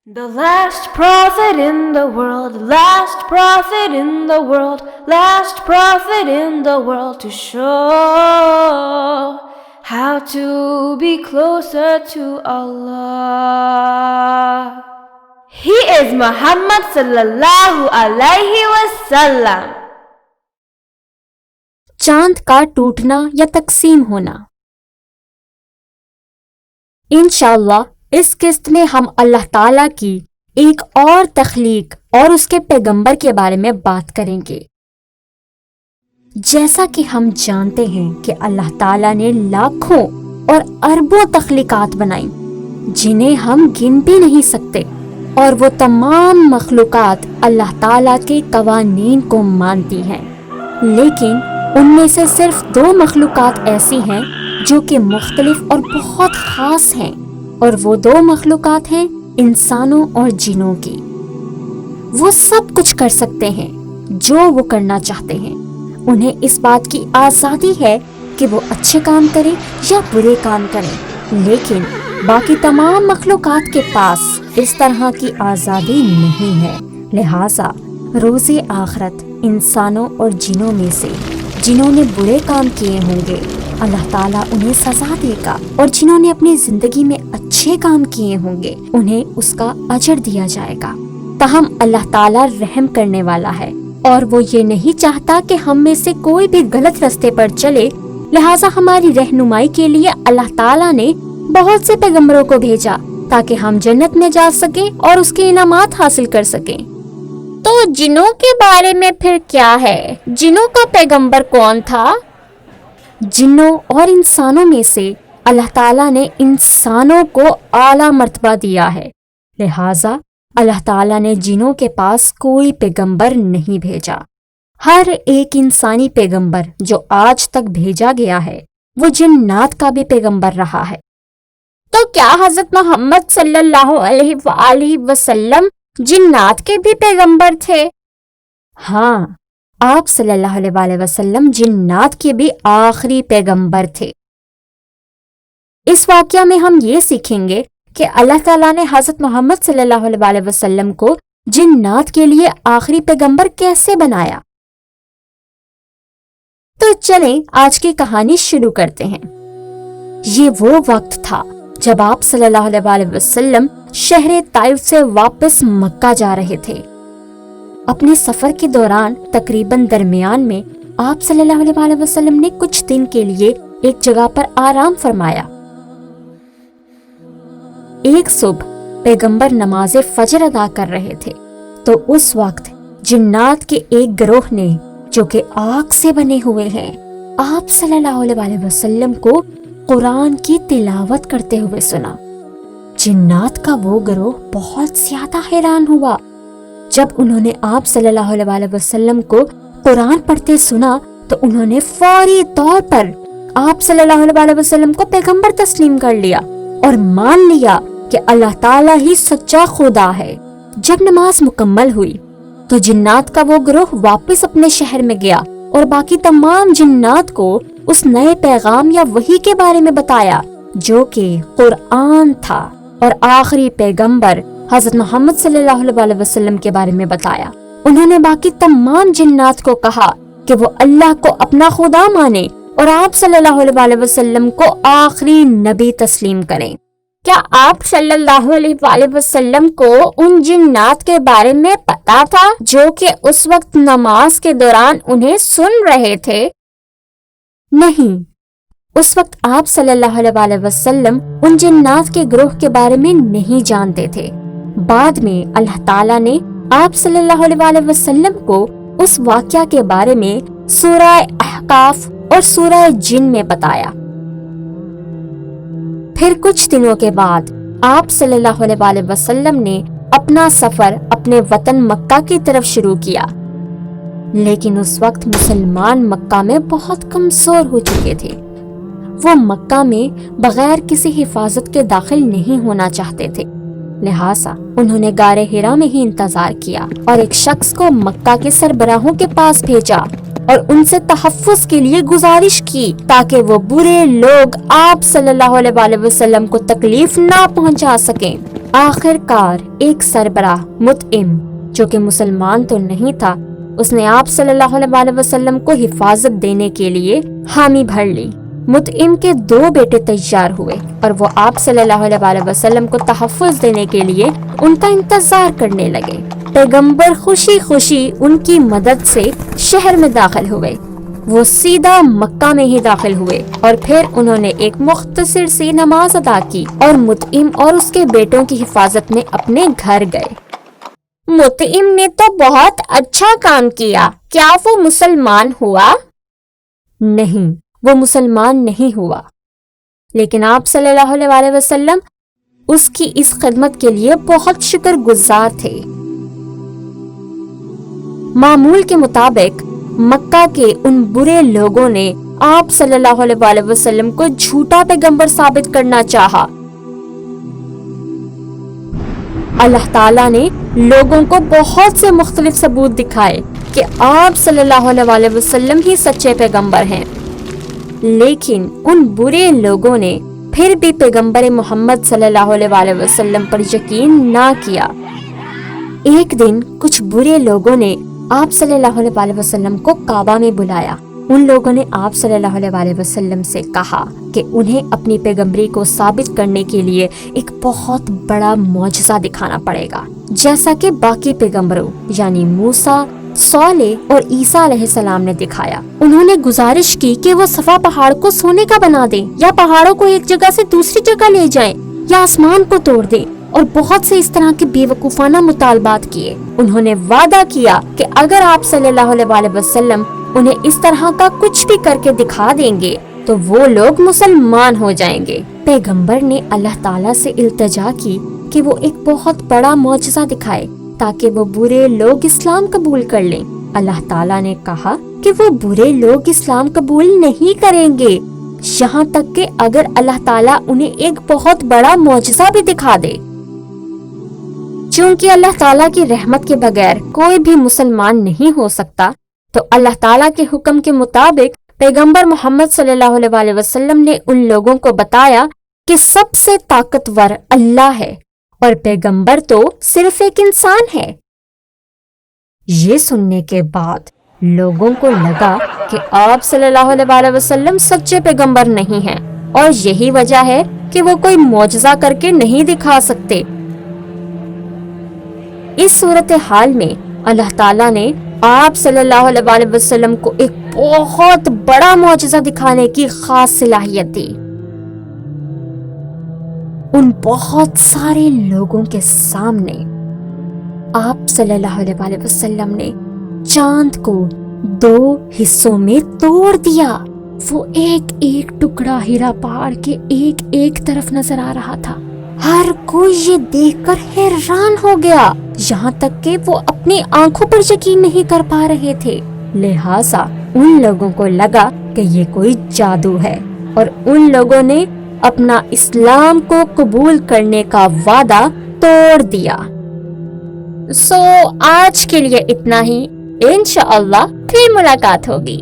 The last prophet in the world, last prophet in the world, last prophet in the world to show how to be closer to Allah. He is Muhammad sallallahu alaihi wasallam. चांद का टूटना या तकसीम होना। इंशाअल्लाह इस किस्त में हम अल्लाह ताला की एक और तख्लीक और उसके पैगंबर के बारे में बात करेंगे। जैसा कि हम जानते हैं कि अल्लाह ताला ने लाखों और अरबों तख्लीकात बनाई जिन्हें हम गिन भी नहीं सकते, और वो तमाम मखलूकात अल्लाह ताला के कवानीन को मानती हैं, लेकिन उनमें से सिर्फ 2 मखलूकात ऐसी हैं जो कि मुख्तलिफ और बहुत खास हैं, और वो 2 मखलूकात हैं इंसानों और जिनों की। वो सब कुछ कर सकते हैं जो वो करना चाहते हैं। उन्हें इस बात की आज़ादी है कि वो अच्छे काम करें या बुरे काम करें, लेकिन बाकी तमाम मखलूकात के पास इस तरह की आज़ादी नहीं है। लिहाजा रोज़े आखिरत इंसानों और जिनों में से जिन्होंने बुरे काम किए होंगे अल्लाह ताला उन्हें सजा देगा, और जिन्होंने अपनी जिंदगी में अच्छे काम किए होंगे उन्हें उसका अजर दिया जाएगा। ताहम अल्लाह ताला रहम करने वाला है और वो ये नहीं चाहता कि हम में से कोई भी गलत रास्ते पर चले। लिहाजा हमारी रहनुमाई के लिए अल्लाह ताला ने बहुत से पैगंबरों को भेजा ताकि हम जन्नत में जा सकें और उसके इनामात हासिल कर सकें। तो जिनों के बारे में फिर क्या है? जिनों का पैगंबर कौन था? जिन्नों और इंसानों में से अल्लाह ताला ने इंसानों को आला मर्तबा दिया है, लिहाजा अल्लाह ताला ने जिनों के पास कोई पैगंबर नहीं भेजा। हर एक इंसानी पैगंबर जो आज तक भेजा गया है वो जिन्नात का भी पैगंबर रहा है। तो क्या हजरत मोहम्मद सल्लल्लाहु अलैहि वसल्लम जिन्नात के भी पैगंबर थे? हाँ, आप सल्लल्लाहु अलैहि वसल्लम जिन्नात के भी आखिरी पैगंबर थे। इस वाकया में हम ये सीखेंगे कि अल्लाह ताला ने हजरत मोहम्मद सल्लल्लाहु अलैहि वसल्लम को जिन्नात के लिए आखिरी पैगंबर कैसे बनाया। तो चलें आज की कहानी शुरू करते हैं। ये वो वक्त था जब आप सल्लल्लाहु अलैहि वसल्लम शहर ताइफ से वापस मक्का जा रहे थे। अपने सफर के दौरान तकरीबन दरमियान में आप सल्लल्लाहु अलैहि वसल्लम ने कुछ दिन के लिए एक जगह पर आराम फरमाया। एक सुबह पैगंबर नमाज फजर अदा कर रहे थे तो उस वक्त जिन्नात के एक गिरोह ने, जो कि आग से बने हुए हैं, आप सल्लल्लाहु अलैहि वसल्लम को कुरान की तिलावत करते हुए सुना। जिन्नात का वो गिरोह बहुत ज्यादा हैरान हुआ जब उन्होंने आप सल्लल्लाहु अलैहि वसल्लम को कुरान पढ़ते सुना, तो उन्होंने फौरी तौर पर आप सल्लल्लाहु अलैहि वसल्लम को पैगंबर तस्लीम कर लिया और मान लिया कि अल्लाह ताला ही सच्चा खुदा है। जब नमाज मुकम्मल हुई तो जिन्नात का वो गिरोह वापस अपने शहर में गया और बाकी तमाम जिन्नात को उस नए पैगाम या वही के बारे में बताया जो कि कुरान था, और आखिरी पैगंबर हजरत मोहम्मद सल्लल्लाहु अलैहि वसल्लम के बारे में बताया। उन्होंने बाकी तमाम जिन्नात को कहा कि वो अल्लाह को अपना खुदा माने और आप सल्लल्लाहु अलैहि वसल्लम को आखिरी नबी तस्लीम करें। क्या आप सल्लल्लाहु अलैहि वसल्लम को उन जिन्नात के बारे में पता था जो कि उस वक्त नमाज के दौरान उन्हें सुन रहे थे? नहीं, उस वक्त आप सल्लल्लाहु अलैहि वसल्लम उन जिन्नात के ग्रोह के बारे में नहीं जानते थे। बाद में अल्लाह ताला ने आप सल्लल्लाहु अलैहि वसल्लम को उस वाकया के बारे में सूरह अहकाफ और सूरह जिन में बताया। फिर कुछ दिनों के बाद आप सल्लल्लाहु अलैहि वसल्लम ने अपना सफर अपने वतन मक्का की तरफ शुरू किया, लेकिन उस वक्त मुसलमान मक्का में बहुत कमजोर हो चुके थे। वो मक्का में बगैर किसी हिफाजत के दाखिल नहीं होना चाहते थे, लिहाजा उन्होंने गारे हिरा में ही इंतजार किया और एक शख्स को मक्का के सरबराहों के पास भेजा और उनसे तहफ्फुज के लिए गुजारिश की ताकि वो बुरे लोग आप सल्लल्लाहु अलैहि वसल्लम को तकलीफ ना पहुंचा सकें। आखिरकार एक सरबराह मुतइम, जो कि मुसलमान तो नहीं था, उसने आप सल्लल्लाहु अलैहि वसल्लम को हिफाजत देने के लिए हामी भर ली। मुतइम के 2 बेटे तैयार हुए और वो आप सल्लल्लाहु अलैहि वसल्लम को तहफ़्फ़ुज़ देने के लिए उनका इंतजार करने लगे। पैगंबर खुशी खुशी उनकी मदद से शहर में दाखिल हुए। वो सीधा मक्का में ही दाखिल हुए और फिर उन्होंने एक मुख्तसर सी नमाज अदा की और मुतइम और उसके बेटों की हिफाजत में अपने घर गए। मुतइम ने तो बहुत अच्छा काम किया, क्या वो मुसलमान हुआ? नहीं, वो मुसलमान नहीं हुआ, लेकिन आप सल्लल्लाहु अलैहि वसल्लम उसकी इस खिदमत के लिए बहुत शुक्रगुजार थे। मामूल के मुताबिक मक्का के उन बुरे लोगों ने आप सल्लल्लाहु अलैहि वसल्लम को झूठा पैगंबर साबित करना चाहा। अल्लाह ताला ने लोगों को बहुत से मुख्तलिफ सबूत दिखाए कि आप सल्लल्लाहु अलैहि वसल्लम ही सच्चे पैगंबर हैं, लेकिन उन बुरे लोगों ने फिर भी पैगंबर मोहम्मद सल्लल्लाहु अलैहि वसल्लम पर यकीन ना किया। एक दिन कुछ बुरे लोगों ने आप सल्लल्लाहु अलैहि वसल्लम को काबा में बुलाया। उन लोगों ने आप सल्लल्लाहु अलैहि वसल्लम से कहा कि उन्हें अपनी पैगंबरी को साबित करने के लिए एक बहुत बड़ा मौजज़ा दिखाना पड़ेगा, जैसा कि बाकी पैगंबरों यानी मूसा, सौलेह और ईसा अलैहिस्सलाम ने दिखाया। उन्होंने गुजारिश की कि वो सफा पहाड़ को सोने का बना दें, या पहाड़ों को एक जगह से दूसरी जगह ले जाएं, या आसमान को तोड़ दें, और बहुत से इस तरह के बेवकूफाना मुतालबात किए। उन्होंने वादा किया कि अगर आप सल्लल्लाहु अलैहि वसल्लम उन्हें इस तरह का कुछ भी करके दिखा देंगे तो वो लोग मुसलमान हो जाएंगे। पैगंबर ने अल्लाह ताला से इल्तिजा की कि वो एक बहुत बड़ा मौजज़ा दिखाए ताकि वो बुरे लोग इस्लाम कबूल कर लें। अल्लाह ताला ने कहा कि वो बुरे लोग इस्लाम कबूल नहीं करेंगे यहाँ तक कि अगर अल्लाह ताला उन्हें एक बहुत बड़ा मौजज़ा भी दिखा दे। चूंकि अल्लाह ताला की रहमत के बगैर कोई भी मुसलमान नहीं हो सकता, तो अल्लाह ताला के हुक्म के मुताबिक पैगंबर मोहम्मद सल्लल्लाहु अलैहि वसल्लम ने उन लोगों को बताया कि सबसे ताकतवर अल्लाह है और पैगंबर तो सिर्फ एक इंसान है। ये सुनने के बाद लोगों को लगा कि आप सल्लल्लाहु अलैहि वसल्लम सच्चे पैगंबर नहीं हैं और यही वजह है कि वो कोई मौजज़ा करके नहीं दिखा सकते। इस सूरत हाल में अल्लाह ताला ने आप सल्लल्लाहु अलैहि वसल्लम को एक बहुत बड़ा मौजज़ा दिखाने की खास सलाहियत दी। उन बहुत सारे लोगों के सामने आप सल्लल्लाहु अलैहि वसल्लम ने चांद को 2 हिस्सों में तोड़ दिया। वो एक एक टुकड़ा हीरा पहाड़ के एक एक तरफ नजर आ रहा था। हर कोई ये देखकर हैरान हो गया, यहाँ तक कि वो अपनी आंखों पर यकीन नहीं कर पा रहे थे। लिहाजा उन लोगों को लगा कि ये कोई जादू है और उन लोगों ने अपना इस्लाम को कबूल करने का वादा तोड़ दिया। आज के लिए इतना ही। इंशाअल्लाह फिर मुलाकात होगी।